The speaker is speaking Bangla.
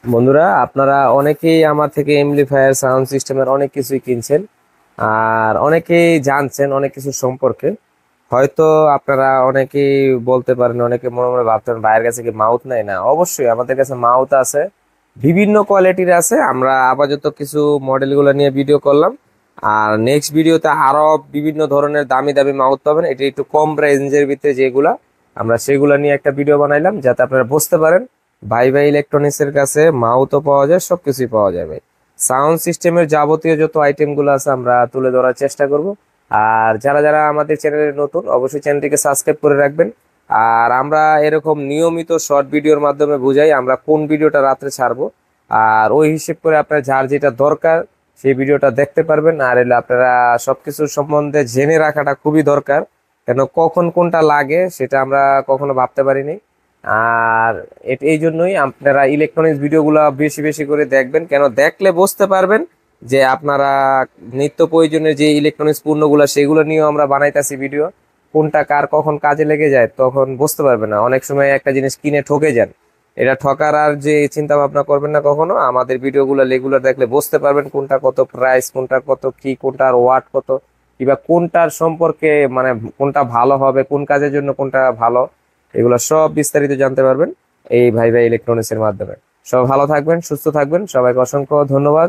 বন্ধুরা, আপনারা অনেকেই আমার থেকে এমপ্লিফায়ার সাউন্ড সিস্টেমের অনেক কিছুই কিনছেন আর অনেকেই জানছেন অনেক কিছু সম্পর্কে। হয়তো আপনারা অনেকেই বলতে পারেন, অনেকে মনে মনে ভাবতেন ভাইয়ের কাছে কি মাউথ নাই। না, অবশ্যই আমাদের কাছে মাউথ আছে, বিভিন্ন কোয়ালিটির আছে। আমরা আপাতত কিছু মডেলগুলো নিয়ে ভিডিও করলাম, আর নেক্সট ভিডিওতে আরো বিভিন্ন ধরনের দামি দামি মাউথ পাবেন। এটা একটু কম রেঞ্জের ভিতরে যেগুলা, আমরা সেগুলা নিয়ে একটা ভিডিও বানাইলাম যাতে আপনারা বুঝতে পারেন ভাই ভাই ইলেকট্রনিক্স এর কাছে মাউথও পাওয়া যায়, সবকিছুই পাওয়া যাবে। সাউন্ড সিস্টেমের যাবতীয় যত আইটেম গুলো আছে আমরা তুলে ধরার চেষ্টা করব। আর যারা যারা আমাদের চ্যানেলে নতুন, অবশ্যই চ্যানেলটিকে সাবস্ক্রাইব করে রাখবেন। আর আমরা এরকম নিয়মিত শর্ট ভিডিওর মাধ্যমে বুঝাই আমরা কোন ভিডিওটা রাত্রে ছাড়বো, আর ওই হিসেব করে আপনার যার যেটা দরকার সেই ভিডিওটা দেখতে পারবেন। আর এলে আপনারা সবকিছু সম্বন্ধে জেনে রাখাটা খুবই দরকার, কেন কখন কোনটা লাগে সেটা আমরা কখনো ভাবতে পারিনি। আর এই জন্যই আপনারা ইলেকট্রনিক্স ভিডিওগুলো বেশি বেশি করে দেখবেন, কেন দেখলে বুঝতে পারবেন যে আপনারা নিত্য প্রয়োজনীয় যে ইলেকট্রনিক্স পণ্যগুলো সেগুলো নিয়েও আমরা বানাইতেছি ভিডিও। কোনটা কার কখন কাজে লেগে যায় তখন বুঝতে পারবেন না, অনেক সময় একটা জিনিস কিনে ঠকে যান। এটা ঠকার আর যে চিন্তা ভাবনা করবেন না কখনো, আমাদের ভিডিওগুলো রেগুলার দেখলে বুঝতে পারবেন কোনটা কত প্রাইস, কোনটা কত কি, কোনটার ওয়াট কত, কিংবা কোনটার সম্পর্কে মানে কোনটা ভালো হবে, কোন কাজের জন্য কোনটা ভালো, এগুলো সব বিস্তারিত জানতে পারবেন এই ভাই ভাই ইলেকট্রনিক্স এর মাধ্যমে। সব ভালো থাকবেন, সুস্থ থাকবেন, সবাইকে অসংখ্য ধন্যবাদ।